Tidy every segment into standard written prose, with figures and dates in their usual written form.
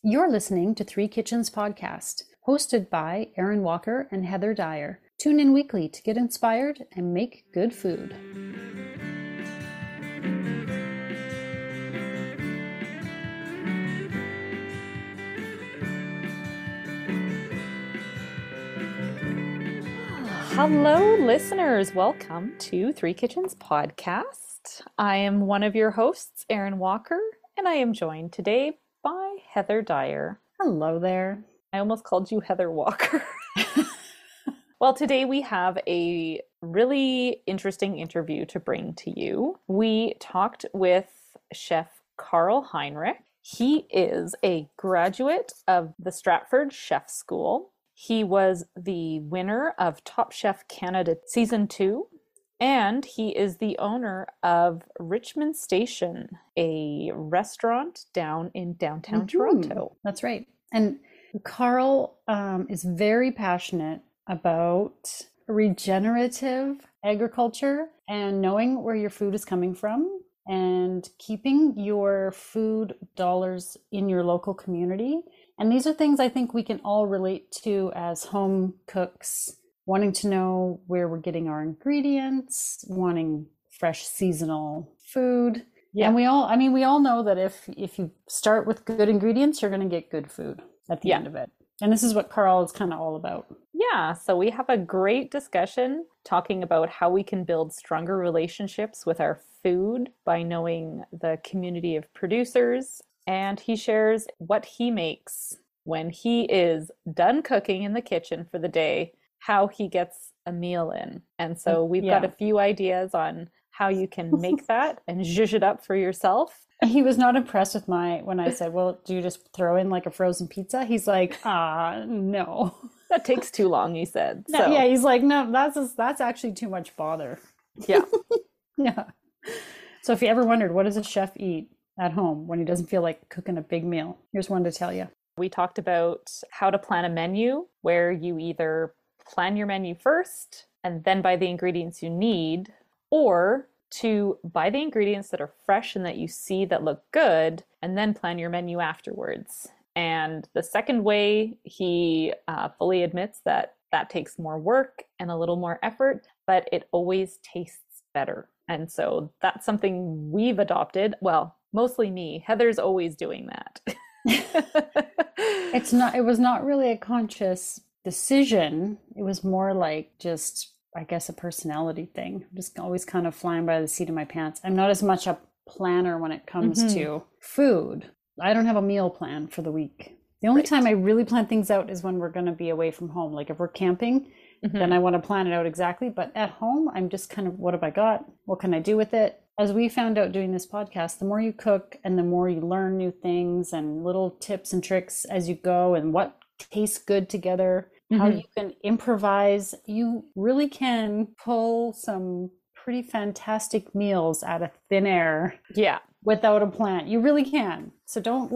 You're listening to Three Kitchens Podcast, hosted by Aaron Walker and Heather Dyer. Tune in weekly to get inspired and make good food. Hello, listeners. Welcome to Three Kitchens Podcast. I am one of your hosts, Aaron Walker, and I am joined today by Heather Dyer. Hello there. I almost called you Heather Walker. Well, today we have a really interesting interview to bring to you. We talked with Chef Carl Heinrich. He is a graduate of the Stratford Chef School. He was the winner of Top Chef Canada Season 2, and he is the owner of Richmond Station, a restaurant down in downtown Toronto. That's right. And Carl is very passionate about regenerative agriculture and knowing where your food is coming from and keeping your food dollars in your local community. And these are things I think we can all relate to as home cooks, wanting to know where we're getting our ingredients, wanting fresh seasonal food. Yeah. And we all know that if you start with good ingredients, you're going to get good food at the end of it. And this is what Carl is kind of all about. Yeah, so we have a great discussion talking about how we can build stronger relationships with our food by knowing the community of producers. And he shares what he makes when he is done cooking in the kitchen for the day, how he gets a meal in. And so we've got a few ideas on how you can make that and zhuzh it up for yourself. He was not impressed with when I said, well, do you just throw in like a frozen pizza? He's like, no. That takes too long, he said. No, yeah, he's like, no, that's actually too much bother. Yeah. Yeah. So if you ever wondered, what does a chef eat at home when he doesn't feel like cooking a big meal? Here's one to tell you. We talked about how to plan a menu where you either plan your menu first and then buy the ingredients you need, or to buy the ingredients that are fresh and that you see that look good and then plan your menu afterwards. And the second way, he fully admits that takes more work and a little more effort, but it always tastes better. And so that's something we've adopted. Well, mostly me. Heather's always doing that. It was not really a conscious decision. It was more like just, I guess, a personality thing. I'm just always kind of flying by the seat of my pants. I'm not as much a planner when it comes to food. I don't have a meal plan for the week. The only time I really plan things out is when we're going to be away from home. Like if we're camping, then I want to plan it out exactly. But at home, I'm just kind of, what have I got? What can I do with it? As we found out doing this podcast, the more you cook and the more you learn new things and little tips and tricks as you go and what tastes good together, how you can improvise, you really can pull some pretty fantastic meals out of thin air. Yeah. Without a plan. You really can. So don't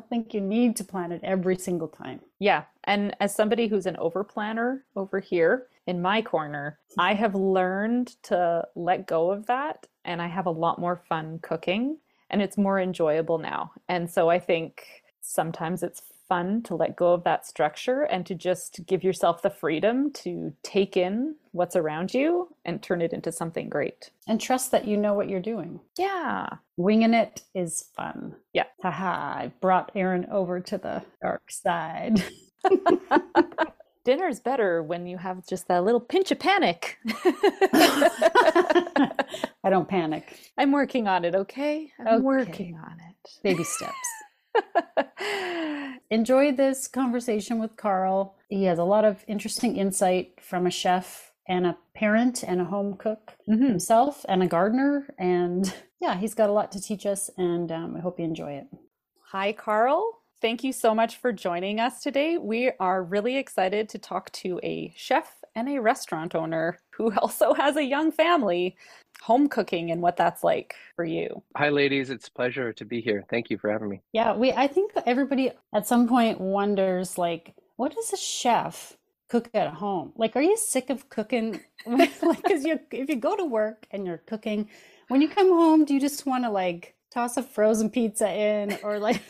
think you need to plan it every single time. Yeah. And as somebody who's an over planner over here in my corner, I have learned to let go of that, and I have a lot more fun cooking, and it's more enjoyable now. And so I think sometimes it's fun to let go of that structure and to just give yourself the freedom to take in what's around you and turn it into something great. And trust that you know what you're doing. Yeah. Winging it is fun. Yeah. Haha, I brought Aaron over to the dark side. Dinner's better when you have just that little pinch of panic. I don't panic. I'm working on it, okay? I'm working on it. Baby steps. Enjoy this conversation with Carl. He has a lot of interesting insight from a chef and a parent and a home cook himself and a gardener. And yeah, he's got a lot to teach us, and I hope you enjoy it. Hi, Carl. Thank you so much for joining us today. We are really excited to talk to a chef and a restaurant owner who also has a young family. Home cooking and what that's like for you. Hi, ladies. It's a pleasure to be here. Thank you for having me. Yeah, I think everybody at some point wonders, like, what does a chef cook at home? Like, are you sick of cooking? Like, because if you go to work and you're cooking, when you come home, do you just want to like Toss a frozen pizza in, or like,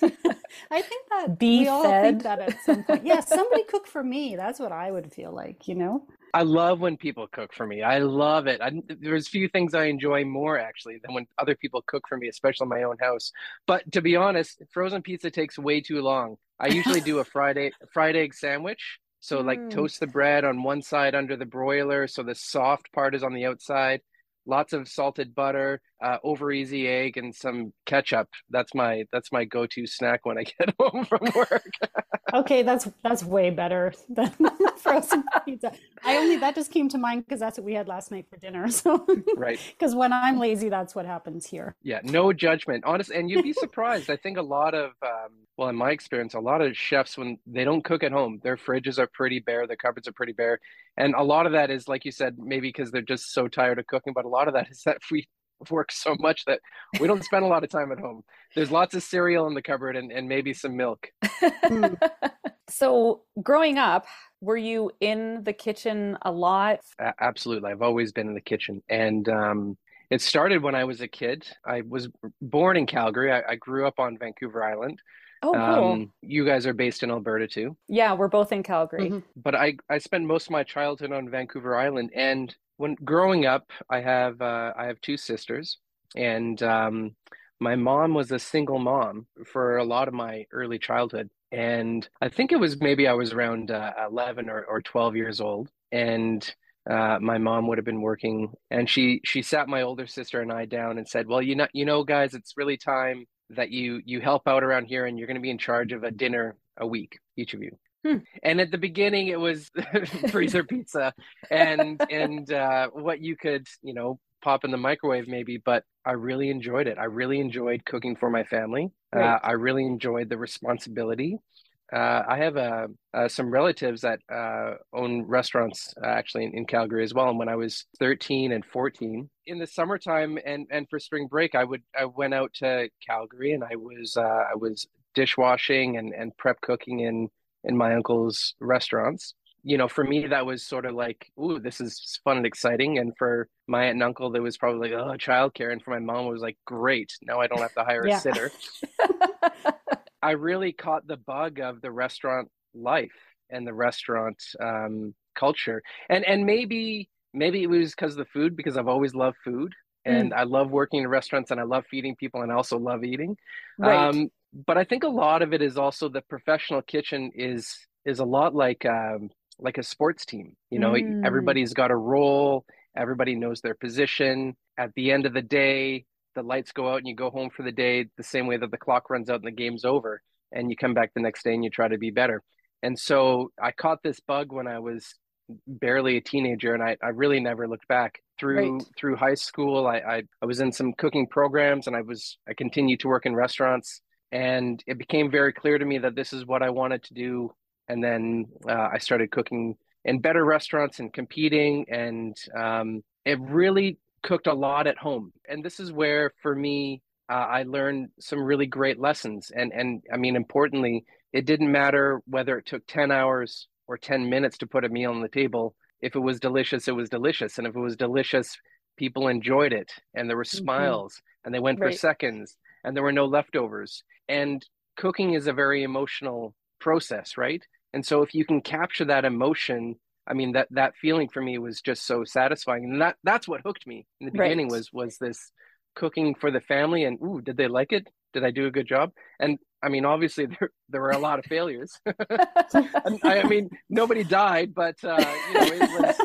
I think that Be we all think fed. that at some point. Yeah, somebody cook for me. That's what I would feel like, you know? I love when people cook for me. I love it. There's few things I enjoy more actually than when other people cook for me, especially in my own house. But to be honest, frozen pizza takes way too long. I usually do a fried egg sandwich. So like Mm. toast the bread on one side under the broiler, so the soft part is on the outside. Lots of salted butter, over easy egg, and some ketchup. That's my go-to snack when I get home from work. Okay, that's way better than frozen pizza. That just came to mind because that's what we had last night for dinner. So, Right. because when I'm lazy, that's what happens here. Yeah, no judgment. Honest, and you'd be surprised. I think a lot of, well, in my experience, a lot of chefs, when they don't cook at home, their fridges are pretty bare, their cupboards are pretty bare. And a lot of that is, like you said, maybe because they're just so tired of cooking, but a lot of that is that we work so much that we don't spend a lot of time at home. There's lots of cereal in the cupboard and maybe some milk. Mm. So, growing up, were you in the kitchen a lot? Absolutely. I've always been in the kitchen. And it started when I was a kid. I was born in Calgary. I grew up on Vancouver Island. Oh, cool. You guys are based in Alberta too, Yeah, we're both in Calgary. Hmm. but I spent most of my childhood on Vancouver Island. And when growing up, I have two sisters, and my mom was a single mom for a lot of my early childhood. And I think it was maybe I was around 11 or 12 years old, and my mom would have been working, and she sat my older sister and I down and said, "Well, guys, it's really time that you help out around here, and you're going to be in charge of a dinner a week, each of you." Hmm. And at the beginning, it was freezer pizza and what you could, pop in the microwave maybe. But I really enjoyed it. I really enjoyed cooking for my family. Right. I really enjoyed the responsibility. I have some relatives that own restaurants actually in Calgary as well. And when I was 13 and 14 in the summertime and for spring break, I went out to Calgary and I was dishwashing and prep cooking in my uncle's restaurants. For me, that was sort of like, ooh, this is fun and exciting. And for my aunt and uncle, that was probably like, oh, childcare. And for my mom, it was like, great. Now I don't have to hire a Yeah. sitter. I really caught the bug of the restaurant life and the restaurant culture. And maybe it was because of the food, because I've always loved food and Mm, I love working in restaurants and I love feeding people and I also love eating. right. But I think a lot of it is also the professional kitchen is a lot like a sports team. Mm, Everybody's got a role, everybody knows their position. At the end of the day, the lights go out and you go home for the day the same way that the clock runs out and the game's over, and you come back the next day and you try to be better. And so I caught this bug when I was barely a teenager, and I really never looked back. right. Through high school, I was in some cooking programs, and I continued to work in restaurants, and it became very clear to me that this is what I wanted to do. And then I started cooking in better restaurants and competing, and it really cooked a lot at home. And this is where, for me, I learned some really great lessons. And I mean, importantly, it didn't matter whether it took 10 hours or 10 minutes to put a meal on the table. If it was delicious, it was delicious. And if it was delicious, people enjoyed it. And there were Hmm. smiles and they went for Right. seconds and there were no leftovers. And cooking is a very emotional process, right? And so if you can capture that emotion, I mean that feeling for me was just so satisfying. And that's what hooked me in the beginning Right. was this cooking for the family. And ooh, did they like it? Did I do a good job? And I mean, obviously there were a lot of failures. And I mean, nobody died, but it was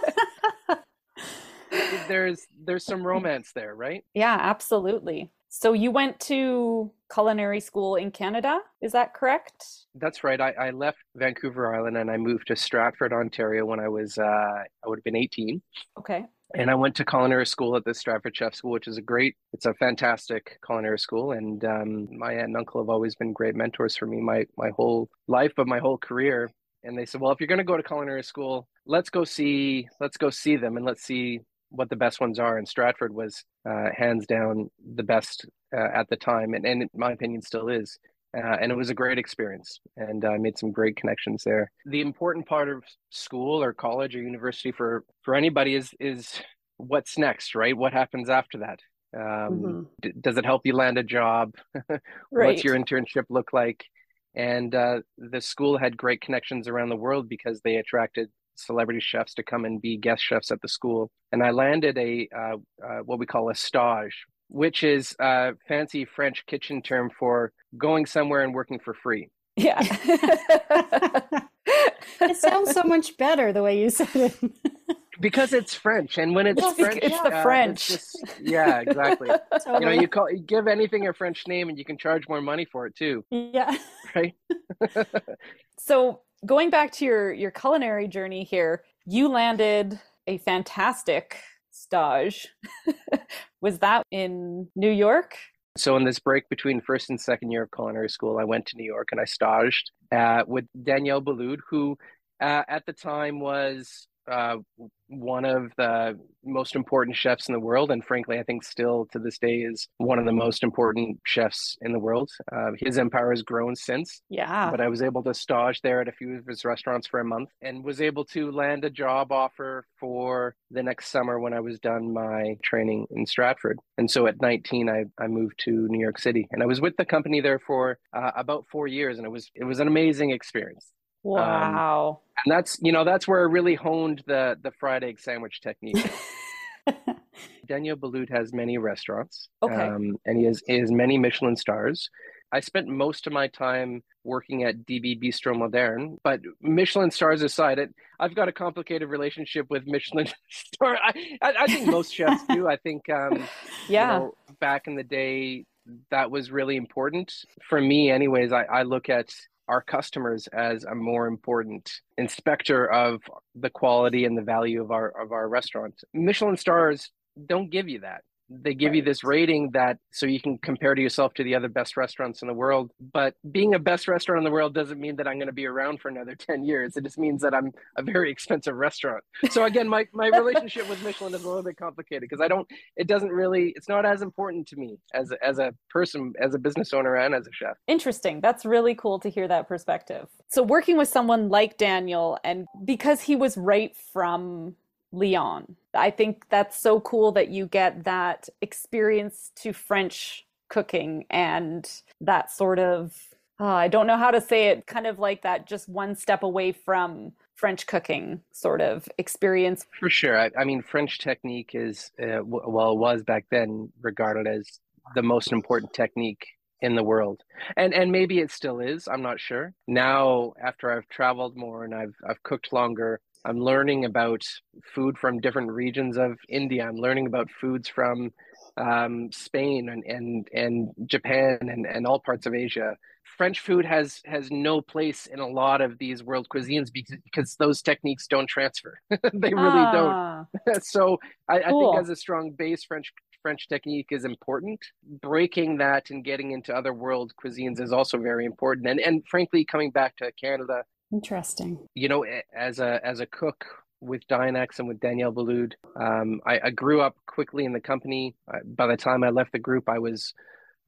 there's some romance there, right? Yeah, absolutely. So you went to culinary school in Canada, is that correct? That's right. I left Vancouver Island and I moved to Stratford, Ontario when I would have been 18. Okay. And I went to culinary school at the Stratford Chef School, which is it's a fantastic culinary school. And my aunt and uncle have always been great mentors for me my whole life, but my whole career. And they said, well, if you're going to go to culinary school, let's go see them and let's see what the best ones are. And Stratford was hands down the best at the time, and in my opinion, still is. And it was a great experience, and I made some great connections there. The important part of school or college or university for anybody is what's next, right? What happens after that? Hmm. Does it help you land a job? What's Right. your internship look like? And the school had great connections around the world because they attracted celebrity chefs to come and be guest chefs at the school. And I landed what we call a stage, which is a fancy French kitchen term for going somewhere and working for free. Yeah. It sounds so much better the way you said it. Because it's French, and when it's French, It's the it's French. just yeah, exactly. You know, Totally. you give anything a French name, and you can charge more money for it too, Yeah. right? So going back to your culinary journey here, you landed a fantastic stage. Was that in New York? So in this break between first and second year of culinary school, I went to New York and I staged with Danielle Boulud, who at the time was one of the most important chefs in the world, and frankly, I think still to this day is one of the most important chefs in the world. His empire has grown since, Yeah. but I was able to stage there at a few of his restaurants for a month and was able to land a job offer for the next summer when I was done my training in Stratford. And so at 19, I moved to New York City, and I was with the company there for about 4 years, and it was an amazing experience. Um, Wow. and that's where I really honed the fried egg sandwich technique. Daniel Boulud has many restaurants, Okay. and he has many Michelin stars. I spent most of my time working at DB Bistro Moderne, but Michelin stars aside, I've got a complicated relationship with Michelin star. I think most chefs do. I think Yeah. back in the day that was really important for me. Anyways, I look at our customers as a more important inspector of the quality and the value of our restaurant. Michelin stars don't give you that. They give you Right. this rating that so you can compare to yourself to the other best restaurants in the world. But being a best restaurant in the world doesn't mean that I'm going to be around for another 10 years. It just means that I'm a very expensive restaurant. So again, my relationship with Michelin is a little bit complicated because it's not as important to me as a person, as a business owner and as a chef. Interesting. That's really cool to hear that perspective. So working with someone like Daniel, and because he was right from Lyon, I think that's so cool that you get that experience to French cooking and that sort of, I don't know how to say it, kind of like that just one step away from French cooking sort of experience. For sure. I mean, French technique is, it was back then regarded as the most important technique in the world. And maybe it still is. I'm not sure. Now, after I've traveled more and I've cooked longer, I'm learning about food from different regions of India. I'm learning about foods from Spain and Japan and all parts of Asia. French food has no place in a lot of these world cuisines because those techniques don't transfer. They really don't. Ah, So I think as cool. a strong base, French technique is important. Breaking that and getting into other world cuisines is also very important. And frankly, coming back to Canada, Interesting. as a cook with Dynex and with Danielle Boulud, I grew up quickly in the company. By the time I left the group, I was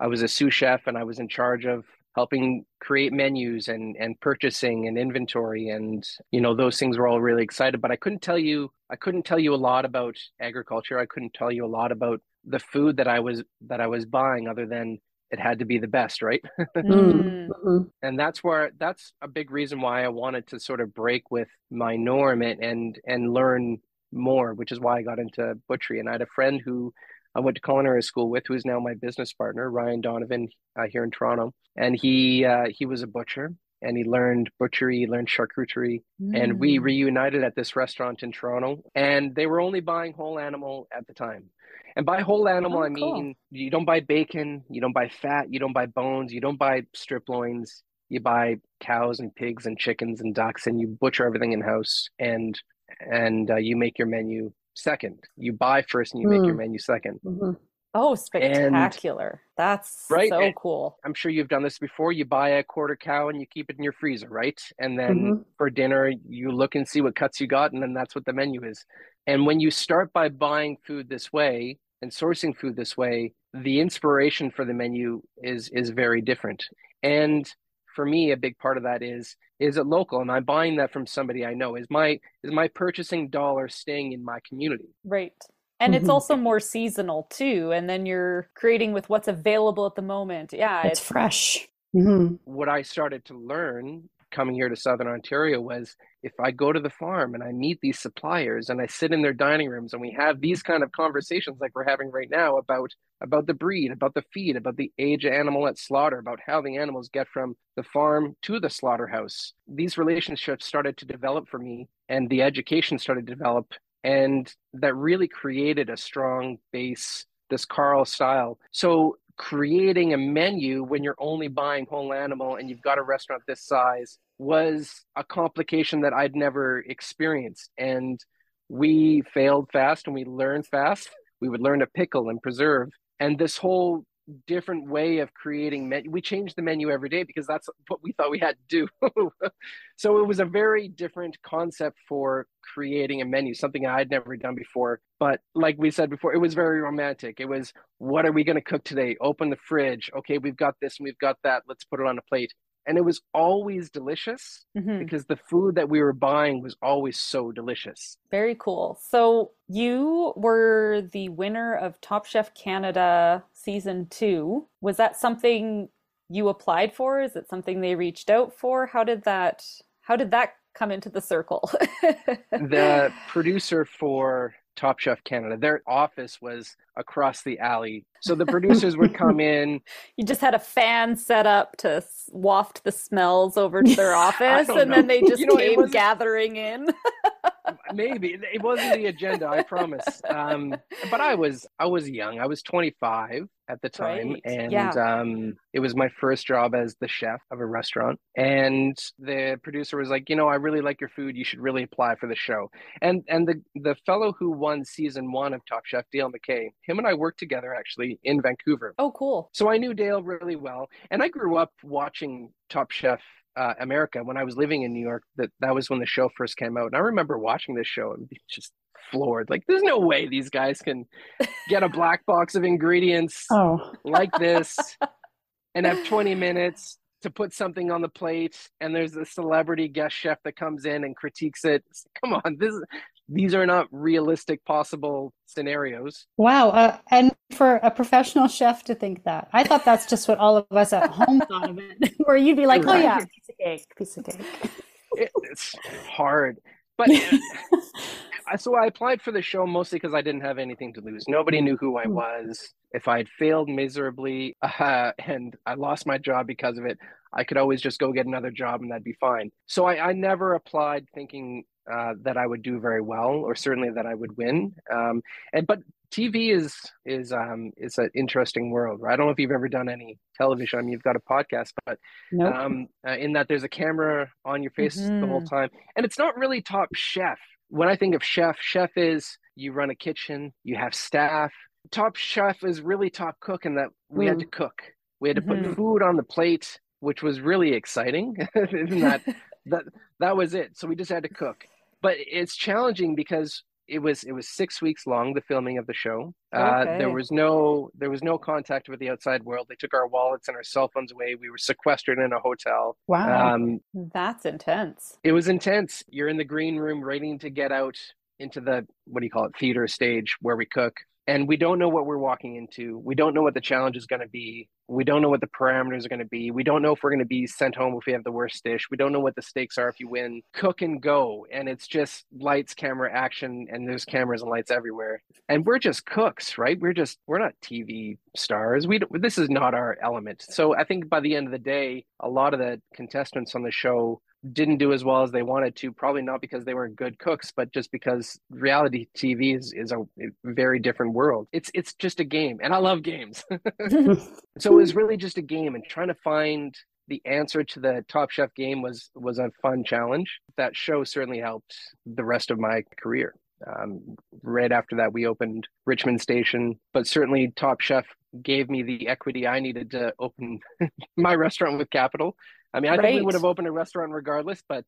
a sous chef and I was in charge of helping create menus and purchasing and inventory, and those things were all really excited. But I couldn't tell you a lot about agriculture. I couldn't tell you a lot about the food that I was buying, other than it had to be the best, right? Mm, Mm, mhm. And that's a big reason why I wanted to sort of break with my norm and learn more, which is why I got into butchery. And I had a friend who I went to culinary school with, who is now my business partner, Ryan Donovan, here in Toronto. And he was a butcher, and he learned butchery, he learned charcuterie, and we mm. reunited at this restaurant in Toronto. And they were only buying whole animal at the time. And by whole animal, I Oh, cool. mean you don't buy bacon, you don't buy fat, you don't buy bones, you don't buy strip loins. You buy cows and pigs and chickens and ducks, and you butcher everything in house, and you make your menu second. You buy first, and you make your Mm, menu second. mhm. Oh, And spectacular. That's right, so cool. I'm sure you've done this before. You buy a quarter cow and you keep it in your freezer, right? And then Mhm. for dinner, you look and see what cuts you got, and then that's what the menu is. And when you start by buying food this way and sourcing food this way, the inspiration for the menu is very different. And for me, a big part of that is it local? Am I buying that from somebody I know? Is my purchasing dollar staying in my community? Right. And it's Mhm. also more seasonal too. And then you're creating with what's available at the moment. Yeah, It's it's fresh. Hmm. What I started to learn coming here to Southern Ontario was if I go to the farm and I meet these suppliers and I sit in their dining rooms and we have these kind of conversations like we're having right now about the breed, about the feed, about the age of animal at slaughter, about how the animals get from the farm to the slaughterhouse. These relationships started to develop for me and the education started to develop, and that really created a strong base, this Carl style. So creating a menu when you're only buying whole animal and you've got a restaurant this size was a complication that I'd never experienced. And we failed fast and we learned fast. We would learn to pickle and preserve. And this whole different way of creating menu, we changed the menu every day because that's what we thought we had to do. So it was a very different concept for creating a menu, something I'd never done before. But like we said before, it was very romantic. It was, what are we going to cook today? Open the fridge. Okay, we've got this and we've got that. Let's put it on a plate. And it was always delicious mhm. because the food that we were buying was always so delicious. Very cool. So you were the winner of Top Chef Canada season 2. Was that something you applied for? Is it something they reached out for? How did that come into the circle? The producer for Top Chef Canada, their office was across the alley. So the producers would come in. You just had a fan set up to waft the smells over to their I office, don't and know. then they You just know, it came wasn't, gathering in. maybe it wasn't the agenda, I promise. But I was young. I was 25 at the time, Right. and Yeah. it was my first job as the chef of a restaurant. And the producer was like, I really like your food. You should really apply for the show. And the fellow who won season 1 of Top Chef, Dale McKay, him and I worked together actually in Vancouver. Oh, cool. So I knew Dale really well, and I grew up watching Top Chef America when I was living in New York. That was when the show first came out, and I remember watching this show and being just floored. Like, there's no way these guys can get a black box of ingredients Oh, like this and have 20 minutes to put something on the plate, and there's a celebrity guest chef that comes in and critiques it. Come on, these are not realistic possible scenarios. wow. And for a professional chef to think that, I thought that's just what all of us at home thought of it, where you'd be like, oh yeah, Right? piece of cake, piece of cake. It's hard, but so I applied for the show mostly because I didn't have anything to lose. Nobody knew who I was. If I had failed miserably and I lost my job because of it, I could always just go get another job and that'd be fine. So I never applied thinking that I would do very well, or certainly that I would win. But TV is an interesting world, right? I don't know if you've ever done any television. I mean, you've got a podcast, but Nope. in that there's a camera on your face the whole Hmm. time, and it's not really Top Chef. When I think of chef is you run a kitchen, you have staff. Top Chef is really top cook in that we had to Mm. cook. We had to put Hmm. food on the plate, which was really exciting. In that that was it. So we just had to cook. But it's challenging because it was 6 weeks long, the filming of the show. There Okay. was no contact with the outside world. They took our wallets and our cell phones away. We were sequestered in a hotel. Wow. That's intense. It was intense. You're in the green room waiting to get out into the, what do you call it, theater stage where we cook. And we don't know what we're walking into. We don't know what the challenge is going to be. We don't know what the parameters are going to be. We don't know if we're going to be sent home if we have the worst dish. We don't know what the stakes are if you win. Cook and go. And it's just lights, camera, action, and there's cameras and lights everywhere. And we're just cooks, right? We're not TV stars. This is not our element. So I think by the end of the day, a lot of the contestants on the show didn't do as well as they wanted to, probably not because they weren't good cooks, but just because reality TV is a very different world. It's just a game, and I love games. So it was really just a game, and trying to find the answer to the Top Chef game was a fun challenge. That show certainly helped the rest of my career. Right after that, we opened Richmond Station, but certainly Top Chef gave me the equity I needed to open my restaurant with capital. I mean, I think we would Right. have opened a restaurant regardless, but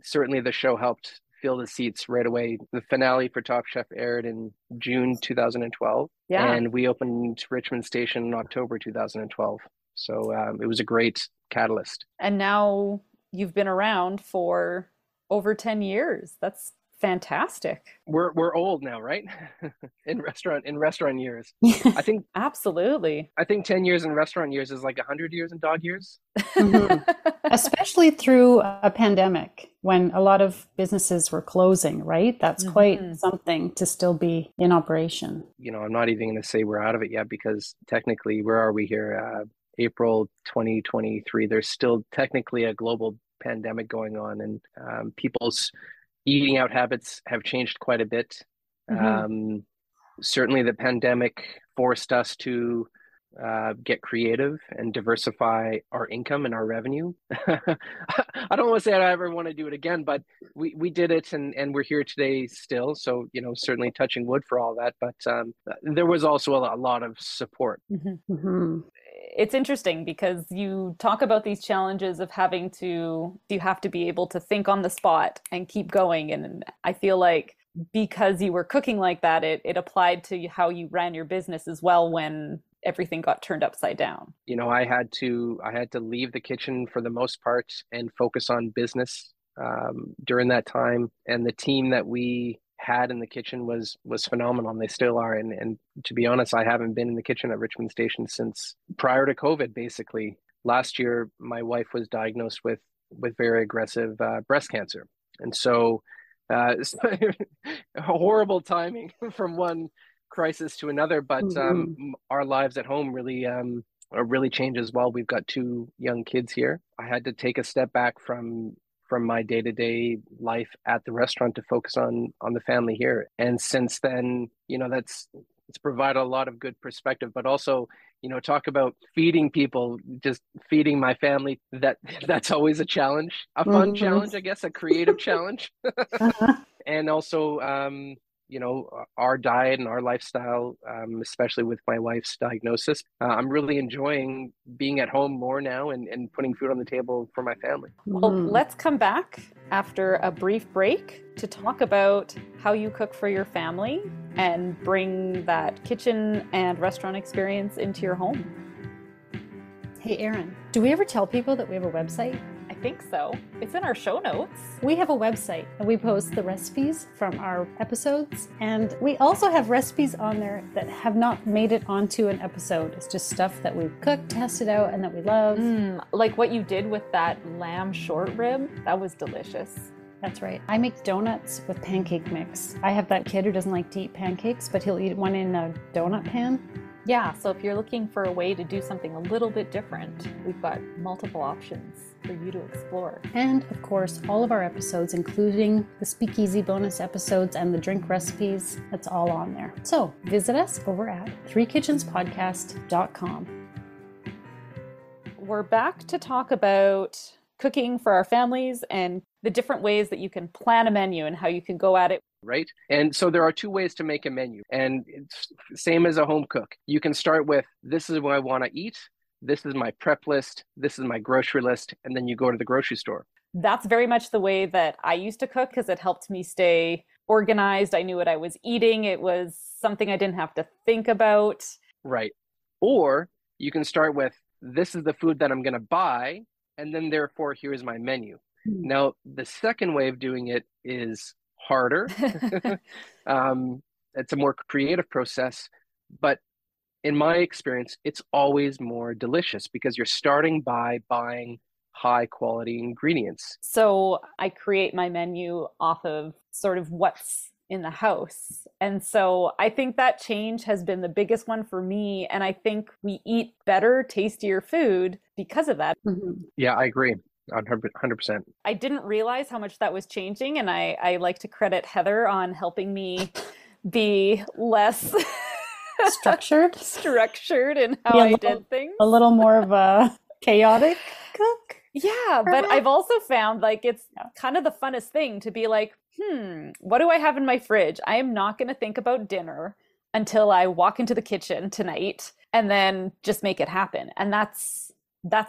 certainly the show helped fill the seats right away. The finale for Top Chef aired in June 2012, Yeah. and we opened Richmond Station in October 2012. So it was a great catalyst. And now you've been around for over 10 years. That's fantastic. We're old now, right? in restaurant years. I think Absolutely. 10 years in restaurant years is like 100 years in dog years. Mhm. Especially through a pandemic when a lot of businesses were closing, right? That's quite something to still be in operation. I'm not even going to say we're out of it yet, because technically, where are we here? April 2023. There's still technically a global pandemic going on, and people's eating out habits have changed quite a bit. Certainly, the pandemic forced us to get creative and diversify our income and our revenue. I don't want to say I ever want to do it again, but we did it, and we're here today still. So, certainly touching wood for all that. But there was also a lot of support. It's interesting because you talk about these challenges of you have to be able to think on the spot and keep going. And I feel like because you were cooking like that, it applied to how you ran your business as well when everything got turned upside down. I had to leave the kitchen for the most part and focus on business during that time. And the team that we had in the kitchen was phenomenal, and they still are. And to be honest, I haven't been in the kitchen at Richmond Station since prior to COVID. Basically, last year my wife was diagnosed with very aggressive breast cancer, and so horrible timing from one crisis to another. But our lives at home really changed as well. We've got 2 young kids here. I had to take a step back from my day-to-day life at the restaurant to focus on the family here. And since then, it's provided a lot of good perspective, but also, talk about feeding people, just feeding my family. That's always a challenge, a fun challenge, I guess, a creative challenge. And also, our diet and our lifestyle, especially with my wife's diagnosis. I'm really enjoying being at home more now and putting food on the table for my family. Well, let's come back after a brief break to talk about how you cook for your family and bring that kitchen and restaurant experience into your home. Hey, Erin, do we ever tell people that we have a website? I think so. It's in our show notes. We have a website and we post the recipes from our episodes. And we also have recipes on there that have not made it onto an episode. It's just stuff that we've cooked, tested out, and that we love. Like what you did with that lamb short rib. That was delicious. That's right. I make donuts with pancake mix. I have that kid who doesn't like to eat pancakes, but he'll eat one in a donut pan. Yeah, so if you're looking for a way to do something a little bit different, we've got multiple options for you to explore. And of course, all of our episodes, including the Speakeasy bonus episodes and the drink recipes, that's all on there. So visit us over at threekitchenspodcast.com. We're back to talk about cooking for our families and the different ways that you can plan a menu and how you can go at it. Right. And so there are 2 ways to make a menu, and it's same as a home cook. You can start with, this is what I want to eat. This is my prep list. This is my grocery list. And then you go to the grocery store. That's very much the way that I used to cook because it helped me stay organized. I knew what I was eating. It was something I didn't have to think about. Right. Or you can start with, this is the food that I'm going to buy. And then therefore, here's my menu. Now, the second way of doing it is harder. It's a more creative process, but in my experience, it's always more delicious because you're starting by buying high quality ingredients. So I create my menu off of sort of what's in the house. And so I think that change has been the biggest one for me. And I think we eat better, tastier food because of that. Yeah, I agree. 100%. I didn't realize how much that was changing. And I like to credit Heather on helping me be less structured in how I did things. A little more of a chaotic cook. Yeah, but I've also found like it's kind of the funnest thing to be like, what do I have in my fridge? I am not going to think about dinner until I walk into the kitchen tonight and then just make it happen. And that's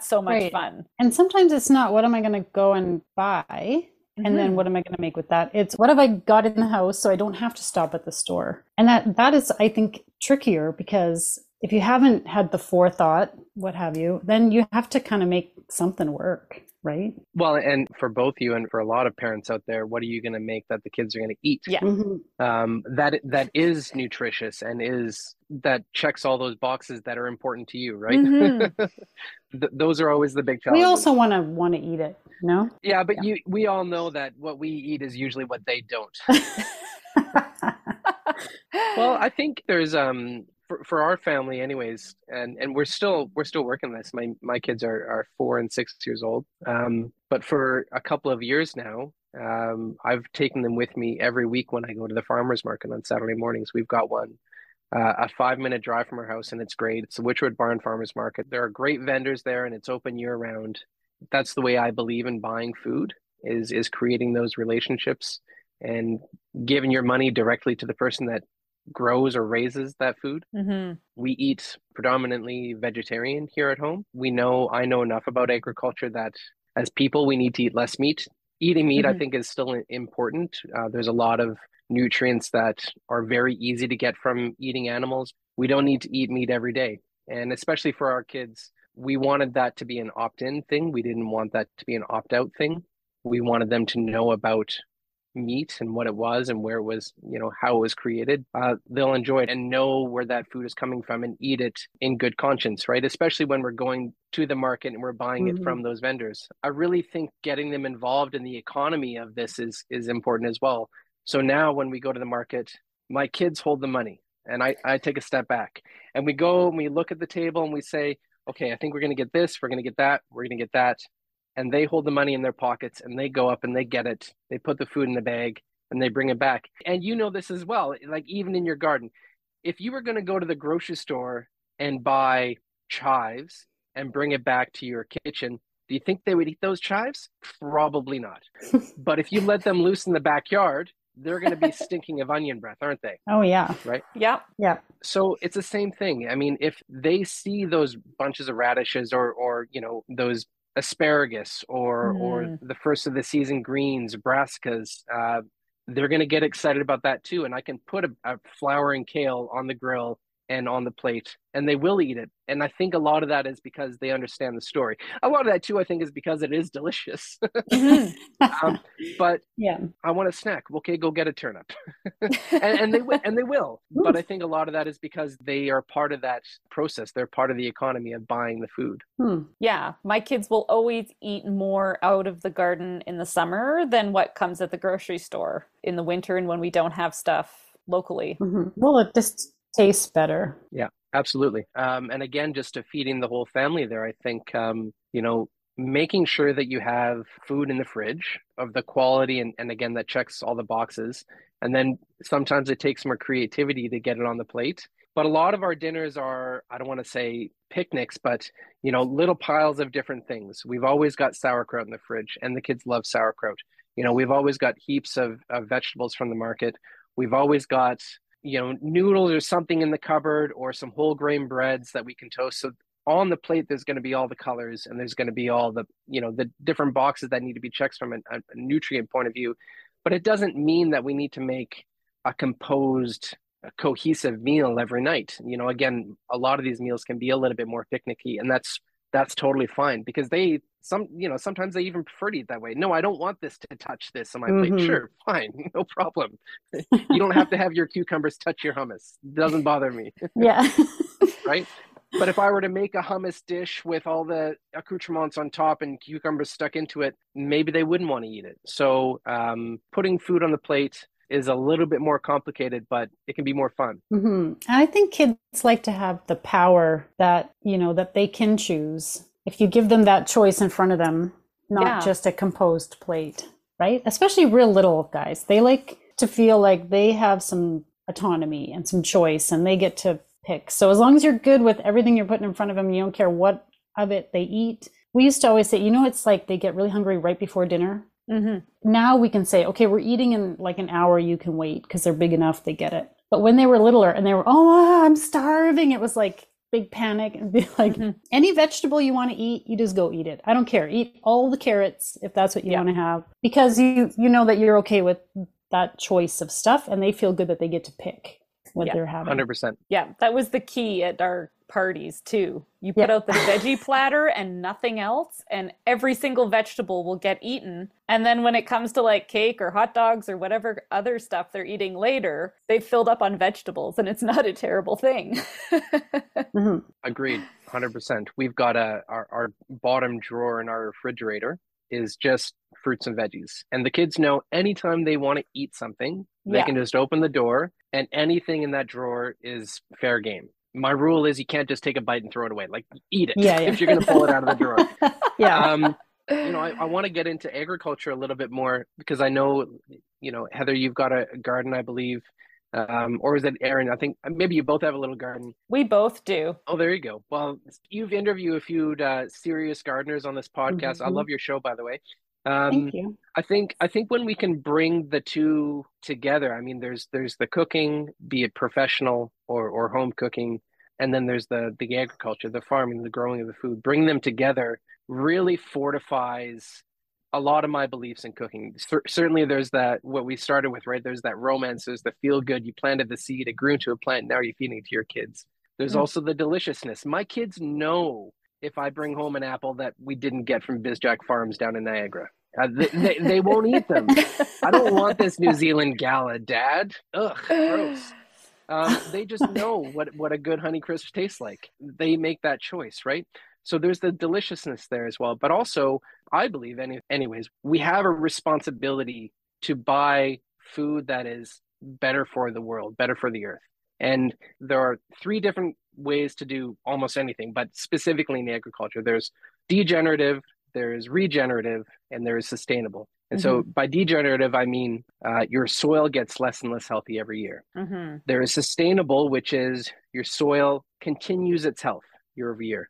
so much fun. And sometimes it's not, what am I going to go and buy? And then what am I going to make with that? It's, what have I got in the house so I don't have to stop at the store? And that is, I think, trickier because if you haven't had the forethought, what have you, then you have to kind of make something work. right? Well, and for both you and for a lot of parents out there, what are you going to make that the kids are going to eat? Yeah. That is nutritious and that checks all those boxes that are important to you, right? Mm-hmm. Those are always the big We also challenges. want to eat it, no? Yeah, but Yeah. we all know that what we eat is usually what they don't. Well, I think there's for our family anyways, and we're still working this. My kids are 4 and 6 years old. But for a couple of years now, I've taken them with me every week when I go to the farmers market on Saturday mornings. We've got one a 5 minute drive from our house, and it's great. It's the Witchwood Barn Farmers Market. There are great vendors there, and it's open year round. That's the way I believe in buying food is creating those relationships and giving your money directly to the person that grows or raises that food. Mm-hmm. We eat predominantly vegetarian here at home. I know enough about agriculture that as people, we need to eat less meat. Eating meat, I Mm-hmm. think, is still important. There's a lot of nutrients that are very easy to get from eating animals. We don't need to eat meat every day. And especially for our kids, we wanted that to be an opt-in thing. We didn't want that to be an opt-out thing. We wanted them to know about meat and what it was and where it was, how it was created. They'll enjoy it and know where that food is coming from and eat it in good conscience, right? Especially when we're going to the market and we're buying it Mhm. from those vendors. I really think getting them involved in the economy of this is important as well. So now when we go to the market, my kids hold the money and I take a step back and we go and we look at the table and we say, okay, I think we're going to get this, we're going to get that, we're going to get that, and they hold the money in their pockets and they go up and they get it. They put the food in the bag and they bring it back. And you know this as well, like even in your garden. If you were going to go to the grocery store and buy chives and bring it back to your kitchen, do you think they would eat those chives? Probably not. But if you let them loose in the backyard, they're going to be stinking of onion breath, aren't they? Oh yeah. Right? Yeah. Yeah. So it's the same thing. I mean, if they see those bunches of radishes or those asparagus or Mm. the first of the season greens, brassicas, they're going to get excited about that too. And I can put a flowering kale on the grill and on the plate, and they will eat it. And I think a lot of that is because they understand the story. A lot of that too, I think, is because it is delicious. Mm-hmm. But Yeah. I want a snack. Okay, go get a turnip, and they will. But I think a lot of that is because they are part of that process. They're part of the economy of buying the food. Yeah, my kids will always eat more out of the garden in the summer than what comes at the grocery store in the winter and when we don't have stuff locally. Mhm. Well, it just tastes better. Yeah, absolutely. And again, just to feeding the whole family there, I think making sure that you have food in the fridge of the quality and again that checks all the boxes. And then sometimes it takes more creativity to get it on the plate. But a lot of our dinners are, I don't want to say picnics, but little piles of different things. We've always got sauerkraut in the fridge, and the kids love sauerkraut. We've always got heaps of vegetables from the market. We've always got noodles or something in the cupboard or some whole grain breads that we can toast. So on the plate, there's going to be all the colors and there's going to be all the, the different boxes that need to be checked from a nutrient point of view. But it doesn't mean that we need to make a composed, a cohesive meal every night. Again, a lot of these meals can be a little bit more picnicky, and that's totally fine because sometimes they even prefer to eat that way. No, I don't want this to touch this on my plate. Mhm. Sure, fine, no problem. You don't have to have your cucumbers touch your hummus. It doesn't bother me, Yeah. right? But if I were to make a hummus dish with all the accoutrements on top and cucumbers stuck into it, maybe they wouldn't want to eat it. So putting food on the plate is a little bit more complicated, but it can be more fun. And I think kids like to have the power that, that they can choose. If you give them that choice in front of them, not Yeah. just a composed plate, right? Especially real little guys. They like to feel like they have some autonomy and some choice and they get to pick. So as long as you're good with everything you're putting in front of them, you don't care what of it they eat. We used to always say, it's like they get really hungry right before dinner. Mm-hmm. Now we can say, okay, we're eating in like an hour, you can wait because they're big enough, they get it. But when they were littler and they were, I'm starving, it was like big panic and be like, any vegetable you want to eat, you just go eat it. I don't care. Eat all the carrots if that's what you want to have, because you know that you're okay with that choice of stuff and they feel good that they get to pick. what Yeah, they're having. 100%. Yeah, that was the key at our parties too. You put Yeah. out the veggie platter and nothing else, and every single vegetable will get eaten. And then when it comes to like cake or hot dogs or whatever other stuff they're eating later, they've filled up on vegetables, and it's not a terrible thing. Mhm. Agreed. 100%. We've got our bottom drawer in our refrigerator is just fruits and veggies. And the kids know anytime they want to eat something, they Yeah. can just open the door and anything in that drawer is fair game. My rule is you can't just take a bite and throw it away. Like, eat it Yeah, if you're going to pull it out of the drawer. Yeah. I want to get into agriculture a little bit more because I know, Heather, you've got a garden, I believe. Or is it Aaron? I think maybe you both have a little garden. We both do. Oh, there you go. Well, you've interviewed a few serious gardeners on this podcast. I Mhm. love your show, by the way. Thank you. I think when we can bring the two together, I mean, there's the cooking, be it professional or home cooking, and then there's the agriculture, the farming, the growing of the food. Bring them together really fortifies a lot of my beliefs in cooking. Certainly, there's that what we started with, right? There's that romance, there's the feel good. You planted the seed, it grew into a plant. Now you're feeding it to your kids. There's Mm. also the deliciousness. My kids know if I bring home an apple that we didn't get from Bizjack Farms down in Niagara. They won't eat them. I don't want this New Zealand gala, Dad. Ugh, gross. They just know what a good Honeycrisp tastes like. They make that choice, right? So there's the deliciousness there as well. But also, I believe, anyways, we have a responsibility to buy food that is better for the world, better for the earth. And there are three different ways to do almost anything, but specifically in agriculture, there's degenerative, there is regenerative, and there is sustainable. And so by degenerative, I mean your soil gets less and less healthy every year. Mm-hmm. There is sustainable, which is your soil continues its health year over year.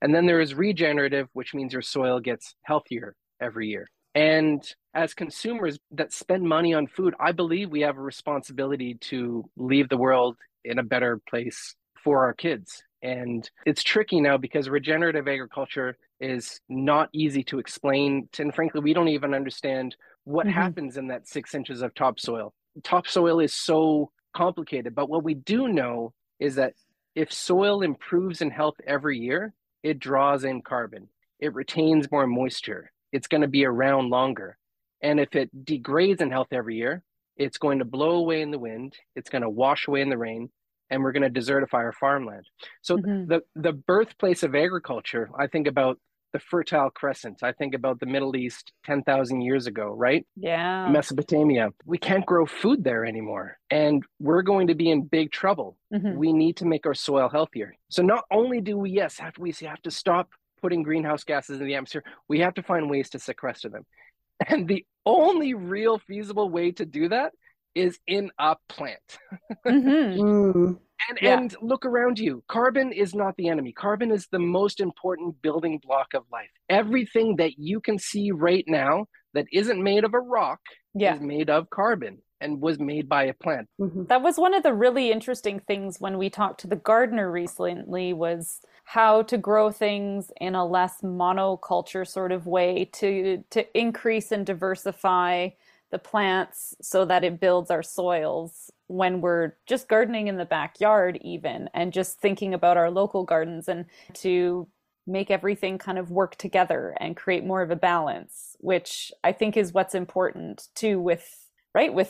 And then there is regenerative, which means your soil gets healthier every year. And as consumers that spend money on food, I believe we have a responsibility to leave the world in a better place for our kids. And it's tricky now because regenerative agriculture is not easy to explain. And frankly, we don't even understand what happens in that 6 inches of topsoil. Topsoil is so complicated, but what we do know is that if soil improves in health every year, it draws in carbon. It retains more moisture. It's going to be around longer. And if it degrades in health every year, it's going to blow away in the wind. It's going to wash away in the rain, and we're going to desertify our farmland. So the birthplace of agriculture, I think about the Fertile Crescent. I think about the Middle East 10,000 years ago, right? Yeah. Mesopotamia. We can't grow food there anymore, and we're going to be in big trouble. We need to make our soil healthier. So not only do we have to stop putting greenhouse gases in the atmosphere, we have to find ways to sequester them. And the only real feasible way to do that is in a plant. And look around you. Carbon is not the enemy. Carbon is the most important building block of life. Everything that you can see right now that isn't made of a rock is made of carbon and was made by a plant. That was one of the really interesting things when we talked to the gardener recently, was how to grow things in a less monoculture sort of way to increase and diversify the plants so that it builds our soils when we're just gardening in the backyard even, and just thinking about our local gardens, and to make everything kind of work together and create more of a balance, which I think is what's important too with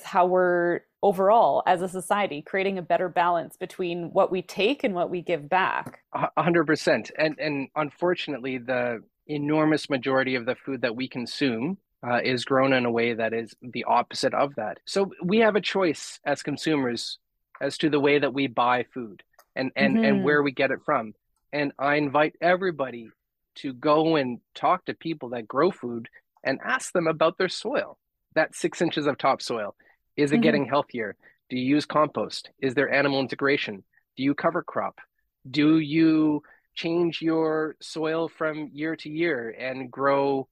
how we're overall as a society creating a better balance between what we take and what we give back. 100%. And unfortunately, the enormous majority of the food that we consume is grown in a way that is the opposite of that. So we have a choice as consumers as to the way that we buy food and where we get it from. And I invite everybody to go and talk to people that grow food and ask them about their soil. That 6 inches of topsoil, is it getting healthier? Do you use compost? Is there animal integration? Do you cover crop? Do you change your soil from year to year and grow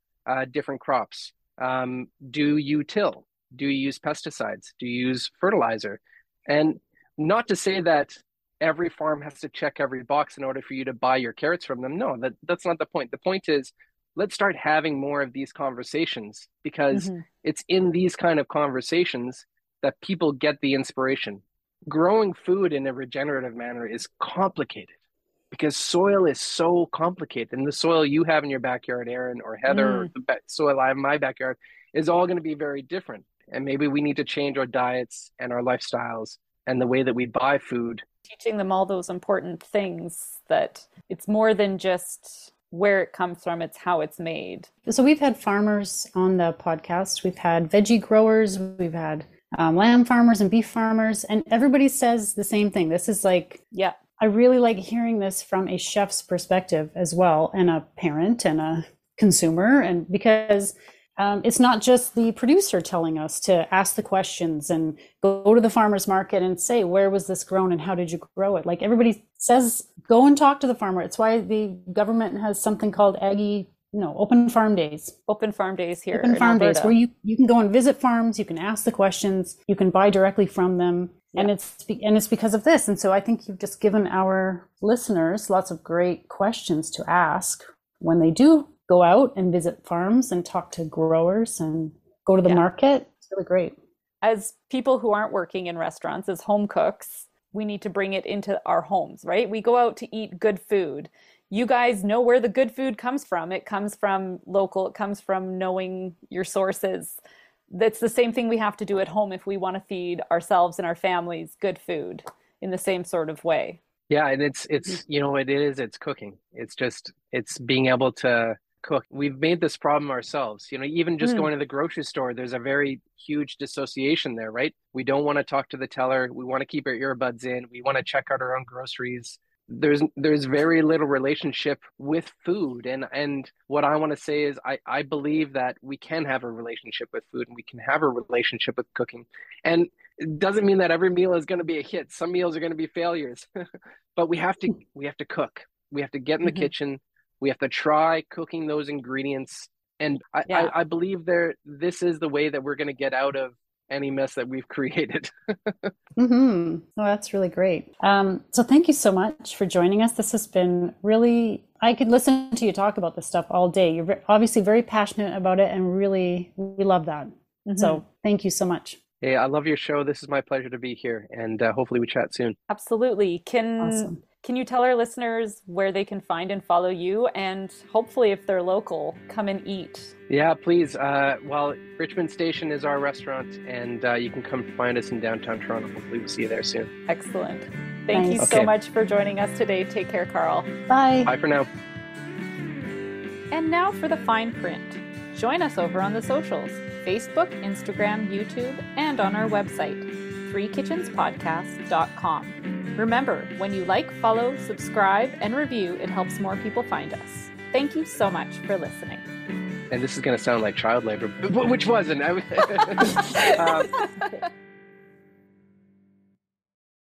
different crops? Do you till? Do you use pesticides? Do you use fertilizer? And not to say that every farm has to check every box in order for you to buy your carrots from them. No, that's not the point. The point is, let's start having more of these conversations, because it's in these kind of conversations that people get the inspiration. growing food in a regenerative manner is complicated because soil is so complicated. And the soil you have in your backyard, Aaron, or Heather, or Mm. the soil I have in my backyard is all going to be very different. And maybe we need to change our diets and our lifestyles and the way that we buy food. Teaching them all those important things, that it's more than just where it comes from, it's how it's made. So we've had farmers on the podcast. We've had veggie growers. We've had lamb farmers and beef farmers. And everybody says the same thing. This is like, Yeah. I really like hearing this from a chef's perspective as well, and a parent and a consumer. And because it's not just the producer telling us to ask the questions and go to the farmer's market and say, where was this grown and how did you grow it? Like everybody says, go and talk to the farmer. It's why the government has something called open farm days. Open farm days here Open in farm days Alberta. where you can go and visit farms, you can ask the questions, you can buy directly from them. Yeah. And it's because of this. And so I think you've just given our listeners lots of great questions to ask when they do go out and visit farms and talk to growers and go to the market. It's really great. As people who aren't working in restaurants, as home cooks, we need to bring it into our homes, right? We go out to eat good food. You guys know where the good food comes from. It comes from local, it comes from knowing your sources. That's the same thing we have to do at home if we want to feed ourselves and our families good food in the same sort of way. Yeah, and it's it's cooking. It's being able to cook. We've made this problem ourselves. Even just going to the grocery store, there's a very huge dissociation there, right? We don't want to talk to the teller. We want to keep our earbuds in. We want to check out our own groceries. There's very little relationship with food. And what I want to say is I believe that we can have a relationship with food and we can have a relationship with cooking. And it doesn't mean that every meal is going to be a hit. Some meals are going to be failures. But we have to cook. We have to get in the kitchen. We have to try cooking those ingredients. And I believe this is the way that we're going to get out of any mess that we've created. Oh, that's really great. So thank you so much for joining us. This has been really, I could listen to you talk about this stuff all day. You're obviously very passionate about it, and really, we love that. So thank you so much. Hey, I love your show. This is my pleasure to be here, and hopefully we chat soon. Absolutely. Awesome. Can you tell our listeners where they can find and follow you? And hopefully, if they're local, come and eat. Yeah, please. Richmond Station is our restaurant, and you can come find us in downtown Toronto. Hopefully we'll see you there soon. Excellent. Thank you Nice. so much for joining us today. Take care, Carl. Bye. Bye for now. And now for the fine print. Join us over on the socials: Facebook, Instagram, YouTube, and on our website, threekitchenspodcast.com. Remember, when you like, follow, subscribe, and review, it helps more people find us. Thank you so much for listening. And this is going to sound like child labor, which wasn't.